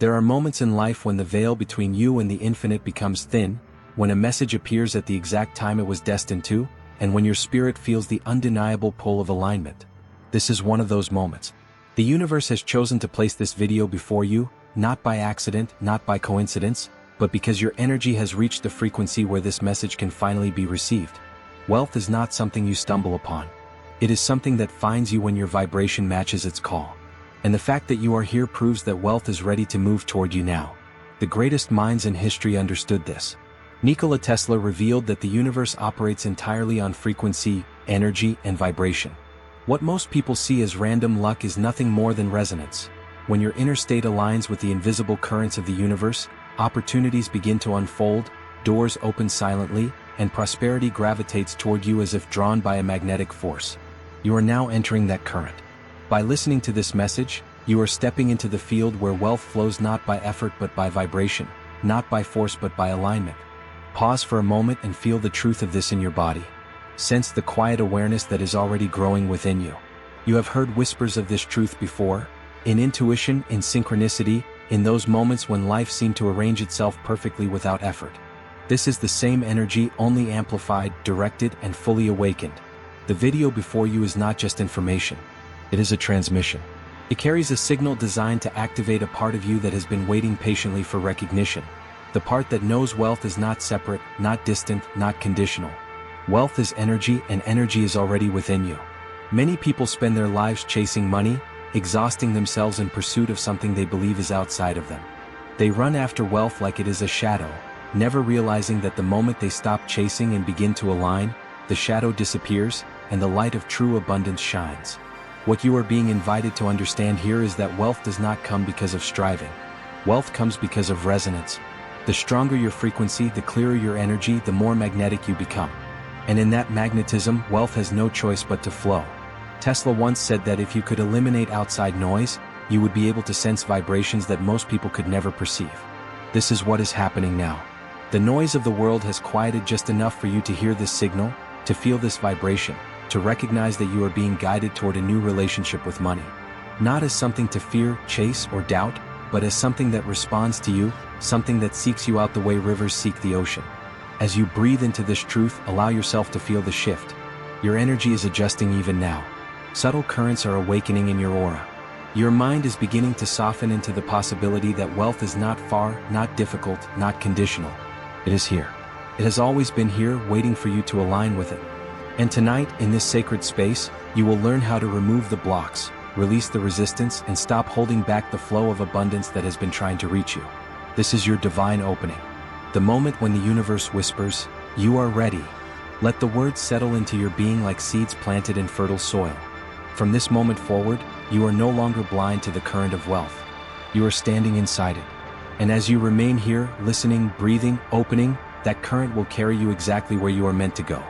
There are moments in life when the veil between you and the infinite becomes thin, when a message appears at the exact time it was destined to, and when your spirit feels the undeniable pull of alignment. This is one of those moments. The universe has chosen to place this video before you, not by accident, not by coincidence, but because your energy has reached the frequency where this message can finally be received. Wealth is not something you stumble upon. It is something that finds you when your vibration matches its call. And the fact that you are here proves that wealth is ready to move toward you now. The greatest minds in history understood this. Nikola Tesla revealed that the universe operates entirely on frequency, energy, and vibration. What most people see as random luck is nothing more than resonance. When your inner state aligns with the invisible currents of the universe, opportunities begin to unfold, doors open silently, and prosperity gravitates toward you as if drawn by a magnetic force. You are now entering that current. By listening to this message, you are stepping into the field where wealth flows not by effort but by vibration, not by force but by alignment. Pause for a moment and feel the truth of this in your body. Sense the quiet awareness that is already growing within you. You have heard whispers of this truth before, in intuition, in synchronicity, in those moments when life seemed to arrange itself perfectly without effort. This is the same energy, only amplified, directed, and fully awakened. The video before you is not just information. It is a transmission. It carries a signal designed to activate a part of you that has been waiting patiently for recognition. The part that knows wealth is not separate, not distant, not conditional. Wealth is energy, and energy is already within you. Many people spend their lives chasing money, exhausting themselves in pursuit of something they believe is outside of them. They run after wealth like it is a shadow, never realizing that the moment they stop chasing and begin to align, the shadow disappears, and the light of true abundance shines. What you are being invited to understand here is that wealth does not come because of striving. Wealth comes because of resonance. The stronger your frequency, the clearer your energy, the more magnetic you become. And in that magnetism, wealth has no choice but to flow. Tesla once said that if you could eliminate outside noise, you would be able to sense vibrations that most people could never perceive. This is what is happening now. The noise of the world has quieted just enough for you to hear this signal, to feel this vibration, to recognize that you are being guided toward a new relationship with money. Not as something to fear, chase, or doubt, but as something that responds to you, something that seeks you out the way rivers seek the ocean. As you breathe into this truth, allow yourself to feel the shift. Your energy is adjusting even now. Subtle currents are awakening in your aura. Your mind is beginning to soften into the possibility that wealth is not far, not difficult, not conditional. It is here. It has always been here, waiting for you to align with it. And tonight, in this sacred space, you will learn how to remove the blocks, release the resistance, and stop holding back the flow of abundance that has been trying to reach you. This is your divine opening. The moment when the universe whispers, "You are ready." Let the words settle into your being like seeds planted in fertile soil. From this moment forward, you are no longer blind to the current of wealth. You are standing inside it. And as you remain here, listening, breathing, opening, that current will carry you exactly where you are meant to go.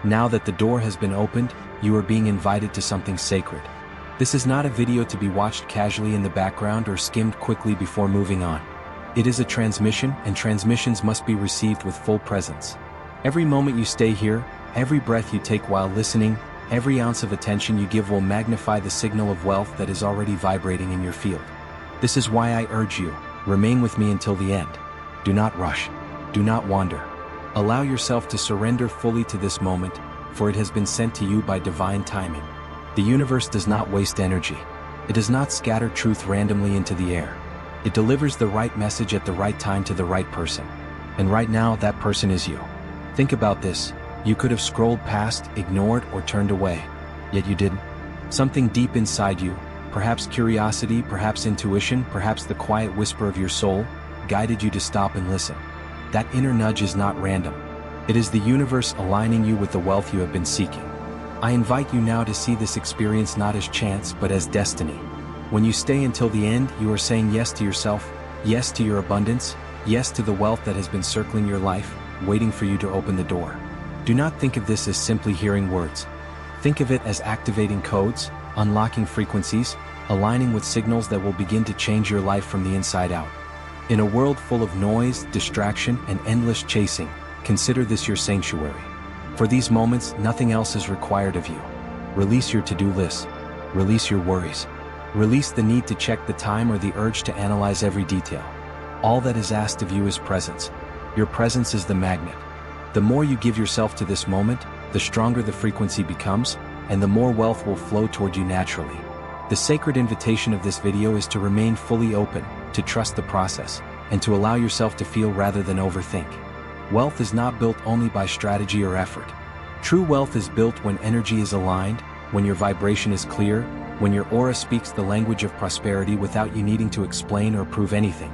Now that the door has been opened, you are being invited to something sacred. This is not a video to be watched casually in the background or skimmed quickly before moving on. It is a transmission, and transmissions must be received with full presence. Every moment you stay here, every breath you take while listening, every ounce of attention you give will magnify the signal of wealth that is already vibrating in your field. This is why I urge you, remain with me until the end. Do not rush. Do not wander. Allow yourself to surrender fully to this moment, for it has been sent to you by divine timing. The universe does not waste energy. It does not scatter truth randomly into the air. It delivers the right message at the right time to the right person. And right now, that person is you. Think about this. You could have scrolled past, ignored, or turned away. Yet you didn't. Something deep inside you, perhaps curiosity, perhaps intuition, perhaps the quiet whisper of your soul, guided you to stop and listen. That inner nudge is not random. It is the universe aligning you with the wealth you have been seeking. I invite you now to see this experience not as chance but as destiny. When you stay until the end, you are saying yes to yourself, yes to your abundance, yes to the wealth that has been circling your life, waiting for you to open the door. Do not think of this as simply hearing words. Think of it as activating codes, unlocking frequencies, aligning with signals that will begin to change your life from the inside out. In a world full of noise, distraction, and endless chasing, consider this your sanctuary. For these moments, nothing else is required of you. Release your to-do list. Release your worries. Release the need to check the time or the urge to analyze every detail. All that is asked of you is presence. Your presence is the magnet. The more you give yourself to this moment, the stronger the frequency becomes, and the more wealth will flow toward you naturally. The sacred invitation of this video is to remain fully open, to trust the process, and to allow yourself to feel rather than overthink. Wealth is not built only by strategy or effort. True wealth is built when energy is aligned, when your vibration is clear, when your aura speaks the language of prosperity without you needing to explain or prove anything.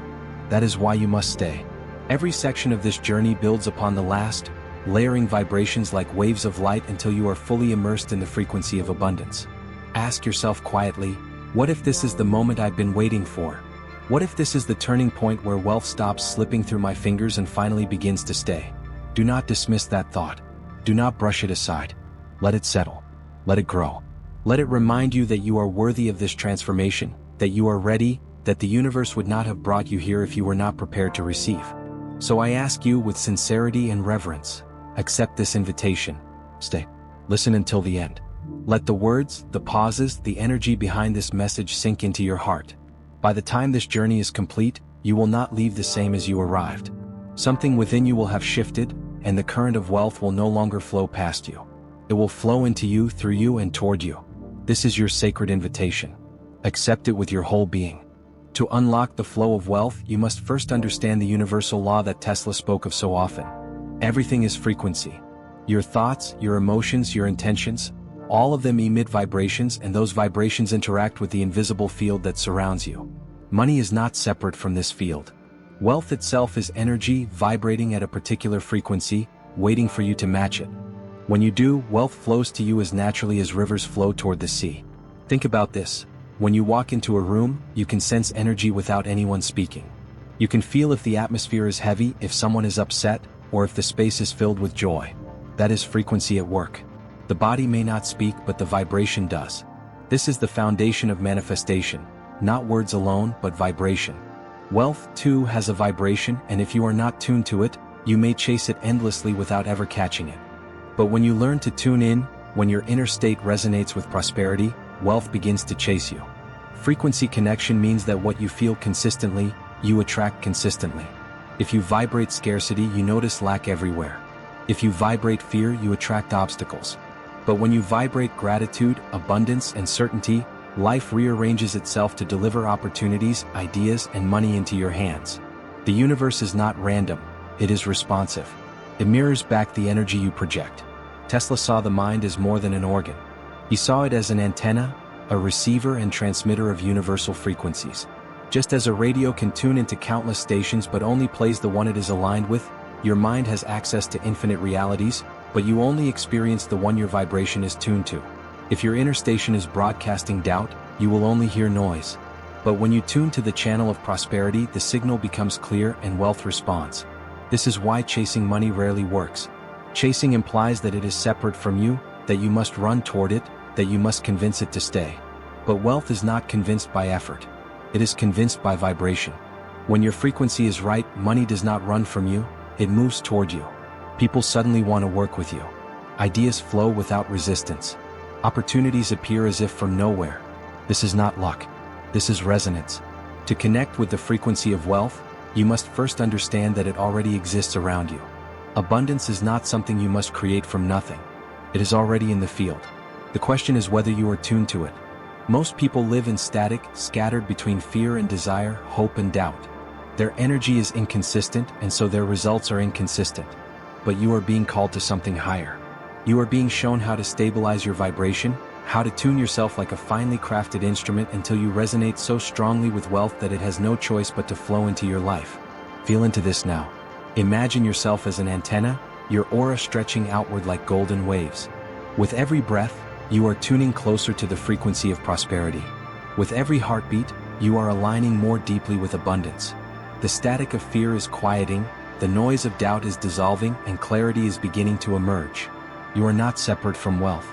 That is why you must stay. Every section of this journey builds upon the last, layering vibrations like waves of light until you are fully immersed in the frequency of abundance. Ask yourself quietly, what if this is the moment I've been waiting for? What if this is the turning point where wealth stops slipping through my fingers and finally begins to stay? Do not dismiss that thought. Do not brush it aside. Let it settle. Let it grow. Let it remind you that you are worthy of this transformation, that you are ready, that the universe would not have brought you here if you were not prepared to receive. So I ask you with sincerity and reverence, accept this invitation. Stay. Listen until the end. Let the words, the pauses, the energy behind this message sink into your heart. By the time this journey is complete, you will not leave the same as you arrived. Something within you will have shifted, and the current of wealth will no longer flow past you. It will flow into you, through you, and toward you. This is your sacred invitation. Accept it with your whole being. To unlock the flow of wealth, you must first understand the universal law that Tesla spoke of so often. Everything is frequency. Your thoughts, your emotions, your intentions, all of them emit vibrations, and those vibrations interact with the invisible field that surrounds you. Money is not separate from this field. Wealth itself is energy vibrating at a particular frequency, waiting for you to match it. When you do, wealth flows to you as naturally as rivers flow toward the sea. Think about this. When you walk into a room, you can sense energy without anyone speaking. You can feel if the atmosphere is heavy, if someone is upset, or if the space is filled with joy. That is frequency at work. The body may not speak, but the vibration does. This is the foundation of manifestation, not words alone, but vibration. Wealth, too, has a vibration, and if you are not tuned to it, you may chase it endlessly without ever catching it. But when you learn to tune in, when your inner state resonates with prosperity, wealth begins to chase you. Frequency connection means that what you feel consistently, you attract consistently. If you vibrate scarcity, you notice lack everywhere. If you vibrate fear, you attract obstacles. But when you vibrate gratitude, abundance, and certainty, life rearranges itself to deliver opportunities, ideas, and money into your hands. The universe is not random, it is responsive. It mirrors back the energy you project. Tesla saw the mind as more than an organ. He saw it as an antenna, a receiver and transmitter of universal frequencies. Just as a radio can tune into countless stations but only plays the one it is aligned with, your mind has access to infinite realities, but you only experience the one your vibration is tuned to. If your inner station is broadcasting doubt, you will only hear noise. But when you tune to the channel of prosperity, the signal becomes clear and wealth responds. This is why chasing money rarely works. Chasing implies that it is separate from you, that you must run toward it, that you must convince it to stay. But wealth is not convinced by effort. It is convinced by vibration. When your frequency is right, money does not run from you, it moves toward you. People suddenly want to work with you. Ideas flow without resistance. Opportunities appear as if from nowhere. This is not luck. This is resonance. To connect with the frequency of wealth, you must first understand that it already exists around you. Abundance is not something you must create from nothing. It is already in the field. The question is whether you are tuned to it. Most people live in static, scattered between fear and desire, hope and doubt. Their energy is inconsistent, and so their results are inconsistent. But you are being called to something higher. You are being shown how to stabilize your vibration, how to tune yourself like a finely crafted instrument until you resonate so strongly with wealth that it has no choice but to flow into your life. Feel into this now. Imagine yourself as an antenna, your aura stretching outward like golden waves. With every breath, you are tuning closer to the frequency of prosperity. With every heartbeat, you are aligning more deeply with abundance. The static of fear is quieting, the noise of doubt is dissolving, and clarity is beginning to emerge. You are not separate from wealth.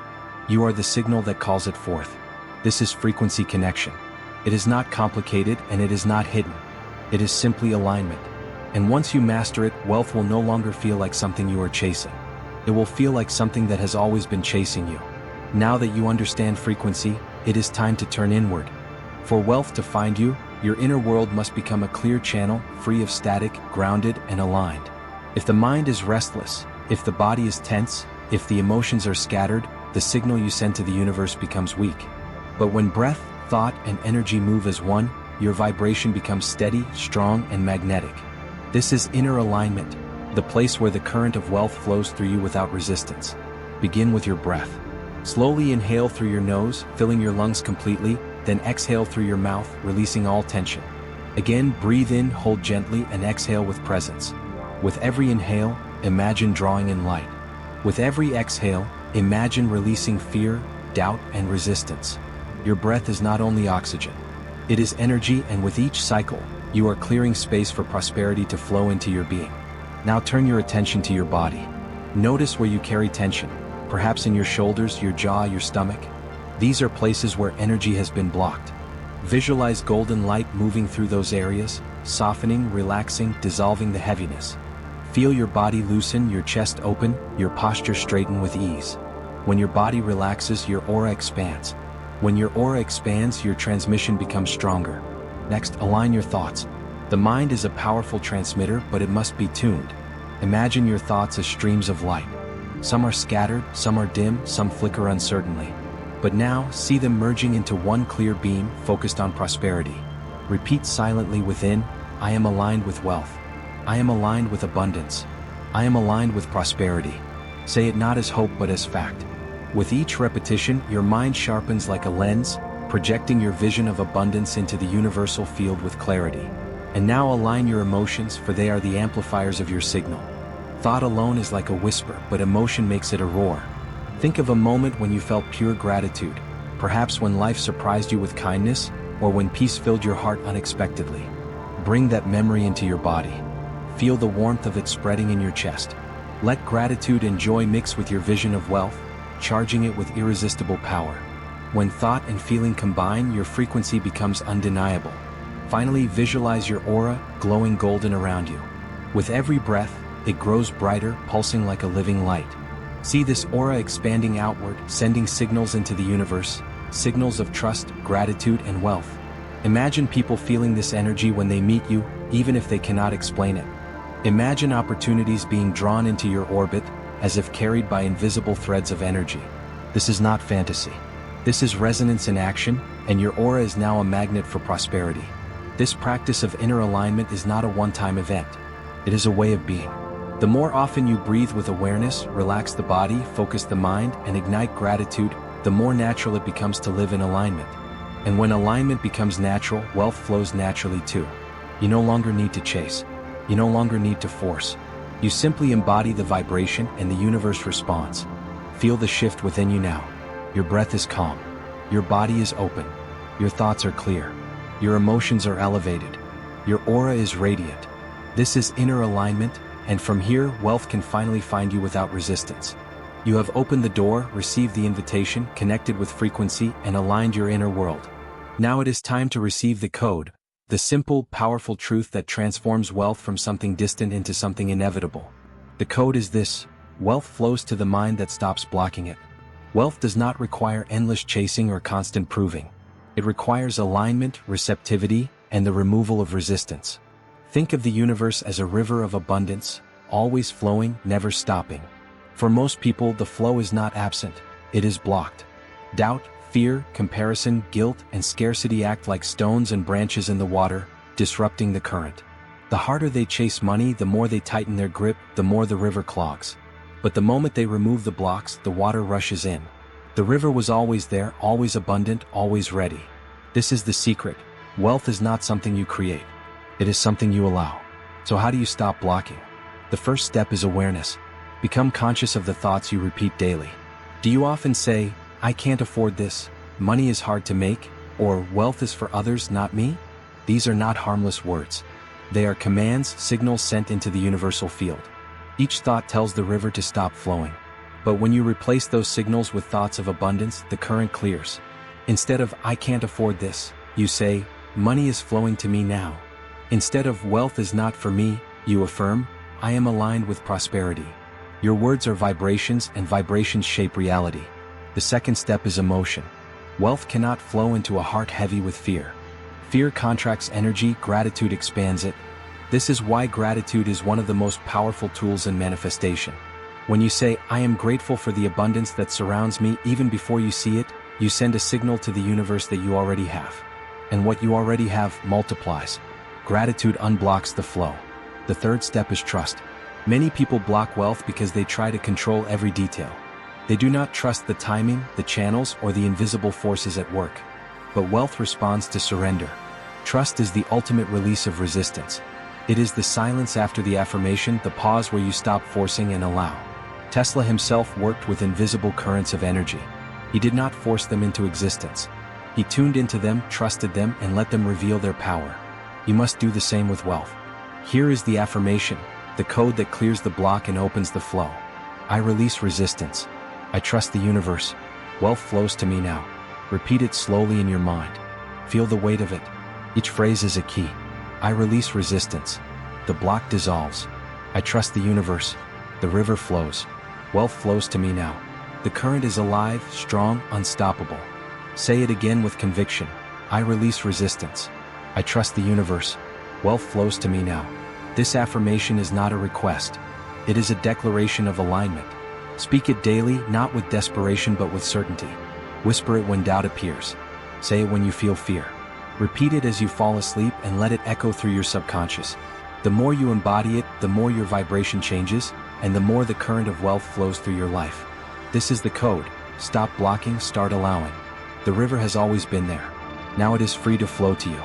You are the signal that calls it forth. This is frequency connection. It is not complicated and it is not hidden. It is simply alignment. And once you master it, wealth will no longer feel like something you are chasing. It will feel like something that has always been chasing you. Now that you understand frequency, it is time to turn inward. For wealth to find you, your inner world must become a clear channel, free of static, grounded, and aligned. If the mind is restless, if the body is tense, if the emotions are scattered, the signal you send to the universe becomes weak. But when breath, thought, and energy move as one, your vibration becomes steady, strong, and magnetic. This is inner alignment, the place where the current of wealth flows through you without resistance. Begin with your breath. Slowly inhale through your nose, filling your lungs completely, then exhale through your mouth, releasing all tension. Again, breathe in, hold gently, and exhale with presence. With every inhale, imagine drawing in light. With every exhale, imagine releasing fear, doubt, and resistance. Your breath is not only oxygen. It is energy, and with each cycle, you are clearing space for prosperity to flow into your being. Now turn your attention to your body. Notice where you carry tension, perhaps in your shoulders, your jaw, your stomach. These are places where energy has been blocked. Visualize golden light moving through those areas, softening, relaxing, dissolving the heaviness. Feel your body loosen, your chest open, your posture straighten with ease. When your body relaxes, your aura expands. When your aura expands, your transmission becomes stronger. Next, align your thoughts. The mind is a powerful transmitter, but it must be tuned. Imagine your thoughts as streams of light. Some are scattered, some are dim, some flicker uncertainly. But now, see them merging into one clear beam, focused on prosperity. Repeat silently within, I am aligned with wealth. I am aligned with abundance. I am aligned with prosperity. Say it not as hope but as fact. With each repetition, your mind sharpens like a lens, projecting your vision of abundance into the universal field with clarity. And now align your emotions, for they are the amplifiers of your signal. Thought alone is like a whisper, but emotion makes it a roar. Think of a moment when you felt pure gratitude, perhaps when life surprised you with kindness, or when peace filled your heart unexpectedly. Bring that memory into your body. Feel the warmth of it spreading in your chest. Let gratitude and joy mix with your vision of wealth, charging it with irresistible power. When thought and feeling combine, your frequency becomes undeniable. Finally, visualize your aura, glowing golden around you. With every breath, it grows brighter, pulsing like a living light. See this aura expanding outward, sending signals into the universe, signals of trust, gratitude, and wealth. Imagine people feeling this energy when they meet you, even if they cannot explain it. Imagine opportunities being drawn into your orbit, as if carried by invisible threads of energy. This is not fantasy. This is resonance in action, and your aura is now a magnet for prosperity. This practice of inner alignment is not a one-time event. It is a way of being. The more often you breathe with awareness, relax the body, focus the mind, and ignite gratitude, the more natural it becomes to live in alignment. And when alignment becomes natural, wealth flows naturally too. You no longer need to chase. You no longer need to force. You simply embody the vibration, and the universe responds. Feel the shift within you now. Your breath is calm. Your body is open. Your thoughts are clear. Your emotions are elevated. Your aura is radiant. This is inner alignment, and from here, wealth can finally find you without resistance. You have opened the door, received the invitation, connected with frequency, and aligned your inner world. Now it is time to receive the code, the simple, powerful truth that transforms wealth from something distant into something inevitable. The code is this: wealth flows to the mind that stops blocking it. Wealth does not require endless chasing or constant proving. It requires alignment, receptivity, and the removal of resistance. Think of the universe as a river of abundance, always flowing, never stopping. For most people, the flow is not absent, it is blocked. Doubt, fear, comparison, guilt, and scarcity act like stones and branches in the water, disrupting the current. The harder they chase money, the more they tighten their grip, the more the river clogs. But the moment they remove the blocks, the water rushes in. The river was always there, always abundant, always ready. This is the secret. Wealth is not something you create. It is something you allow. So how do you stop blocking? The first step is awareness. Become conscious of the thoughts you repeat daily. Do you often say, I can't afford this, money is hard to make, or wealth is for others, not me? These are not harmless words. They are commands, signals sent into the universal field. Each thought tells the river to stop flowing. But when you replace those signals with thoughts of abundance, the current clears. Instead of, I can't afford this, you say, money is flowing to me now. Instead of, wealth is not for me, you affirm, I am aligned with prosperity. Your words are vibrations, and vibrations shape reality. The second step is emotion. Wealth cannot flow into a heart heavy with fear. Fear contracts energy, gratitude expands it. This is why gratitude is one of the most powerful tools in manifestation. When you say, "I am grateful for the abundance that surrounds me," even before you see it, you send a signal to the universe that you already have. And what you already have multiplies. Gratitude unblocks the flow. The third step is trust. Many people block wealth because they try to control every detail. They do not trust the timing, the channels, or the invisible forces at work. But wealth responds to surrender. Trust is the ultimate release of resistance. It is the silence after the affirmation, the pause where you stop forcing and allow. Tesla himself worked with invisible currents of energy. He did not force them into existence. He tuned into them, trusted them, and let them reveal their power. You must do the same with wealth. Here is the affirmation, the code that clears the block and opens the flow. I release resistance. I trust the universe. Wealth flows to me now. Repeat it slowly in your mind. Feel the weight of it. Each phrase is a key. I release resistance. The block dissolves. I trust the universe. The river flows. Wealth flows to me now. The current is alive, strong, unstoppable. Say it again with conviction. I release resistance. I trust the universe. Wealth flows to me now. This affirmation is not a request. It is a declaration of alignment. Speak it daily, not with desperation but with certainty. Whisper it when doubt appears. Say it when you feel fear. Repeat it as you fall asleep and let it echo through your subconscious. The more you embody it, the more your vibration changes, and the more the current of wealth flows through your life. This is the code. Stop blocking, start allowing. The river has always been there. Now it is free to flow to you.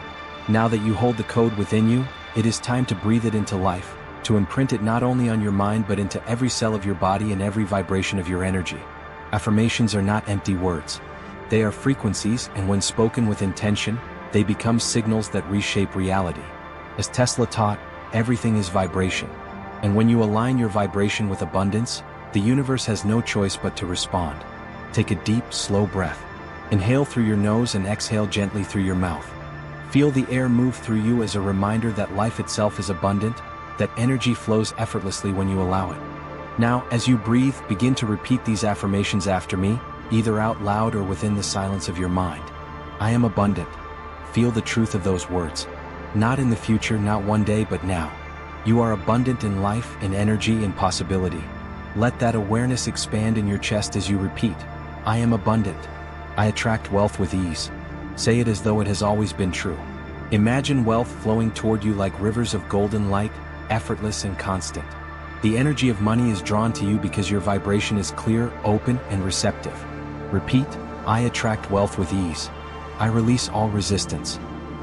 Now that you hold the code within you, it is time to breathe it into life, to imprint it not only on your mind but into every cell of your body and every vibration of your energy. Affirmations are not empty words. They are frequencies, and when spoken with intention, they become signals that reshape reality. As Tesla taught, everything is vibration. And when you align your vibration with abundance, the universe has no choice but to respond. Take a deep, slow breath. Inhale through your nose and exhale gently through your mouth. Feel the air move through you as a reminder that life itself is abundant, that energy flows effortlessly when you allow it. Now, as you breathe, begin to repeat these affirmations after me, either out loud or within the silence of your mind. I am abundant. Feel the truth of those words. Not in the future, not one day, but now. You are abundant in life, in energy, in possibility. Let that awareness expand in your chest as you repeat. I am abundant. I attract wealth with ease. Say it as though it has always been true. Imagine wealth flowing toward you like rivers of golden light, effortless and constant. The energy of money is drawn to you because your vibration is clear, open, and receptive. Repeat, I attract wealth with ease. I release all resistance.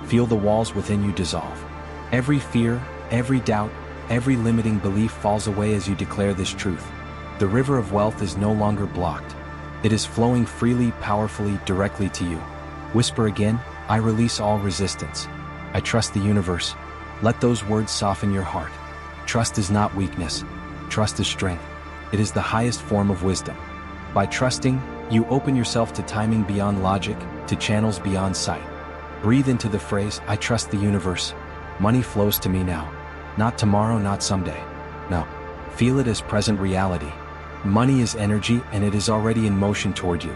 Feel the walls within you dissolve. Every fear, every doubt, every limiting belief falls away as you declare this truth. The river of wealth is no longer blocked. It is flowing freely, powerfully, directly to you. Whisper again, I release all resistance. I trust the universe. Let those words soften your heart. Trust is not weakness. Trust is strength. It is the highest form of wisdom. By trusting, you open yourself to timing beyond logic, to channels beyond sight. Breathe into the phrase, I trust the universe. Money flows to me now. Not tomorrow, not someday. No. Feel it as present reality. Money is energy and it is already in motion toward you.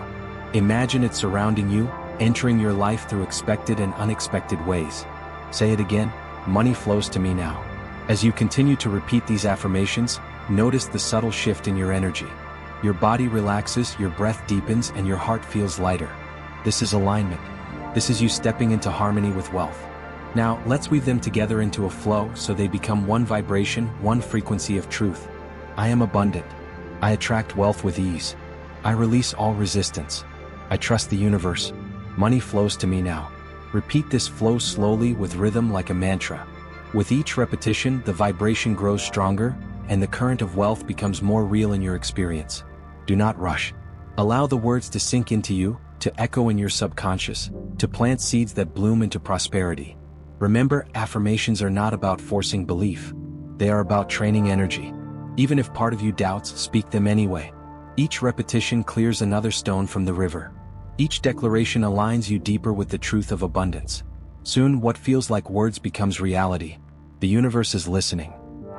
Imagine it surrounding you, entering your life through expected and unexpected ways. Say it again, money flows to me now. As you continue to repeat these affirmations, notice the subtle shift in your energy. Your body relaxes, your breath deepens, and your heart feels lighter. This is alignment. This is you stepping into harmony with wealth. Now, let's weave them together into a flow so they become one vibration, one frequency of truth. I am abundant. I attract wealth with ease. I release all resistance. I trust the universe. Money flows to me now. Repeat this flow slowly with rhythm like a mantra. With each repetition, the vibration grows stronger, and the current of wealth becomes more real in your experience. Do not rush. Allow the words to sink into you, to echo in your subconscious, to plant seeds that bloom into prosperity. Remember, affirmations are not about forcing belief. They are about training energy. Even if part of you doubts, speak them anyway. Each repetition clears another stone from the river. Each declaration aligns you deeper with the truth of abundance. Soon, what feels like words becomes reality. The universe is listening.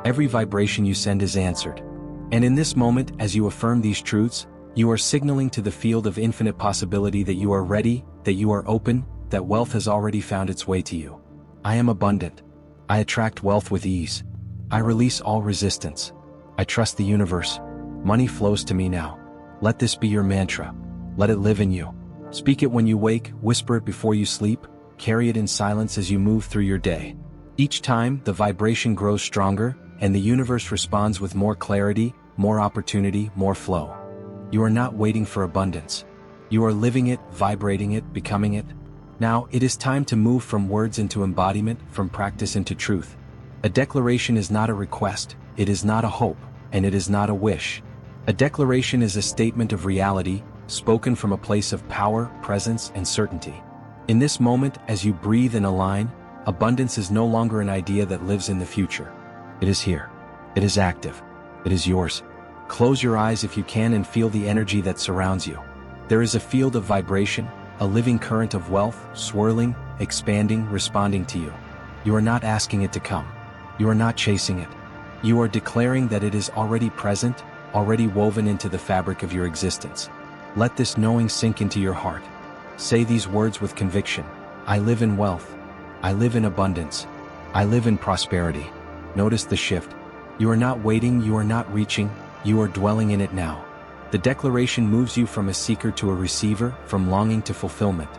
Every vibration you send is answered. And in this moment, as you affirm these truths, you are signaling to the field of infinite possibility that you are ready, that you are open, that wealth has already found its way to you. I am abundant. I attract wealth with ease. I release all resistance. I trust the universe. Money flows to me now. Let this be your mantra. Let it live in you. Speak it when you wake, whisper it before you sleep, carry it in silence as you move through your day. Each time, the vibration grows stronger, and the universe responds with more clarity, more opportunity, more flow. You are not waiting for abundance. You are living it, vibrating it, becoming it. Now, it is time to move from words into embodiment, from practice into truth. A declaration is not a request, it is not a hope, and it is not a wish. A declaration is a statement of reality, spoken from a place of power, presence, and certainty. In this moment, as you breathe and align, abundance is no longer an idea that lives in the future. It is here. It is active. It is yours. Close your eyes if you can and feel the energy that surrounds you. There is a field of vibration, a living current of wealth, swirling, expanding, responding to you. You are not asking it to come. You are not chasing it. You are declaring that it is already present, already woven into the fabric of your existence. Let this knowing sink into your heart. Say these words with conviction. I live in wealth. I live in abundance. I live in prosperity. Notice the shift. You are not waiting, you are not reaching, you are dwelling in it now. The declaration moves you from a seeker to a receiver, from longing to fulfillment.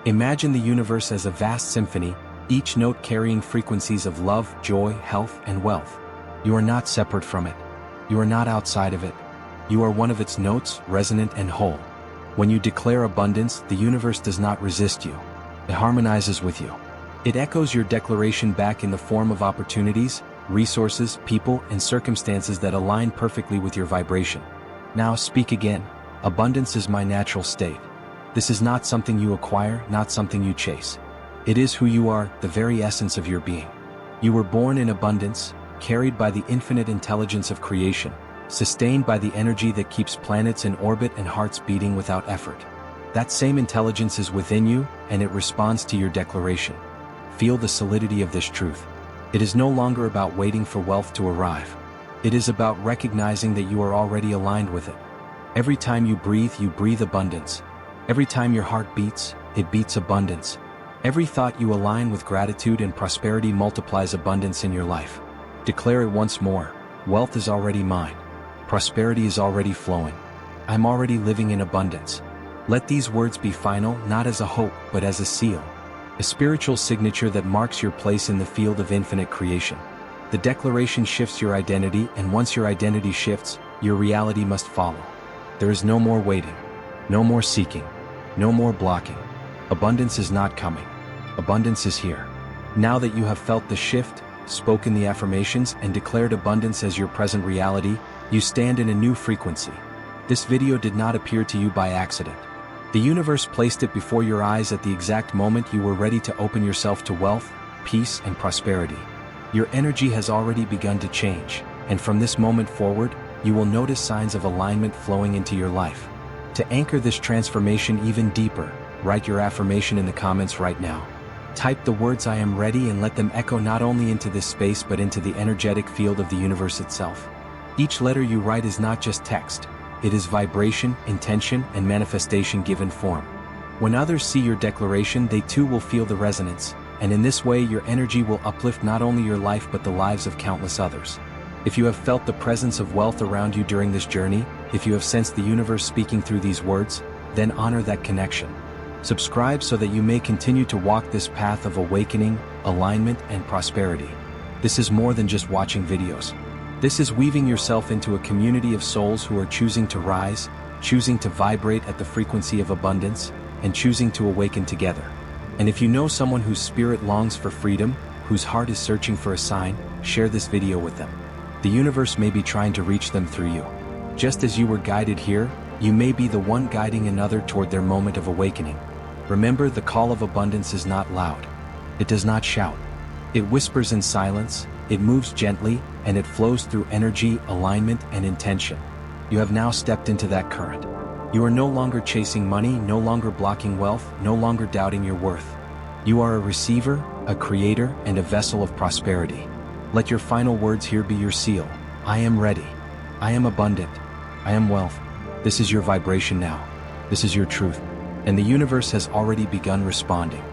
Imagine the universe as a vast symphony, each note carrying frequencies of love, joy, health, and wealth. You are not separate from it. You are not outside of it. You are one of its notes, resonant and whole. When you declare abundance, the universe does not resist you. It harmonizes with you. It echoes your declaration back in the form of opportunities, resources, people, and circumstances that align perfectly with your vibration. Now speak again. Abundance is my natural state. This is not something you acquire, not something you chase. It is who you are, the very essence of your being. You were born in abundance, carried by the infinite intelligence of creation, sustained by the energy that keeps planets in orbit and hearts beating without effort. That same intelligence is within you, and it responds to your declaration. Feel the solidity of this truth. It is no longer about waiting for wealth to arrive. It is about recognizing that you are already aligned with it. Every time you breathe abundance. Every time your heart beats, it beats abundance. Every thought you align with gratitude and prosperity multiplies abundance in your life. Declare it once more. Wealth is already mine. Prosperity is already flowing. I'm already living in abundance. Let these words be final, not as a hope, but as a seal. A spiritual signature that marks your place in the field of infinite creation. The declaration shifts your identity, and once your identity shifts, your reality must follow. There is no more waiting, no more seeking, no more blocking. Abundance is not coming. Abundance is here. Now that you have felt the shift, spoken the affirmations, and declared abundance as your present reality, you stand in a new frequency. This video did not appear to you by accident. The universe placed it before your eyes at the exact moment you were ready to open yourself to wealth, peace, and prosperity. Your energy has already begun to change, and from this moment forward, you will notice signs of alignment flowing into your life. To anchor this transformation even deeper, write your affirmation in the comments right now. Type the words I am ready and let them echo not only into this space but into the energetic field of the universe itself. Each letter you write is not just text, it is vibration, intention, and manifestation given form. When others see your declaration, they too will feel the resonance, and in this way your energy will uplift not only your life but the lives of countless others. If you have felt the presence of wealth around you during this journey, if you have sensed the universe speaking through these words, then honor that connection. Subscribe so that you may continue to walk this path of awakening, alignment, and prosperity. This is more than just watching videos. This is weaving yourself into a community of souls who are choosing to rise, choosing to vibrate at the frequency of abundance, and choosing to awaken together. And if you know someone whose spirit longs for freedom, whose heart is searching for a sign, share this video with them. The universe may be trying to reach them through you. Just as you were guided here, you may be the one guiding another toward their moment of awakening. Remember, the call of abundance is not loud. It does not shout. It whispers in silence, it moves gently, and it flows through energy, alignment, and intention. You have now stepped into that current. You are no longer chasing money, no longer blocking wealth, no longer doubting your worth. You are a receiver, a creator, and a vessel of prosperity. Let your final words here be your seal. I am ready. I am abundant. I am wealth. This is your vibration now. This is your truth. And the universe has already begun responding.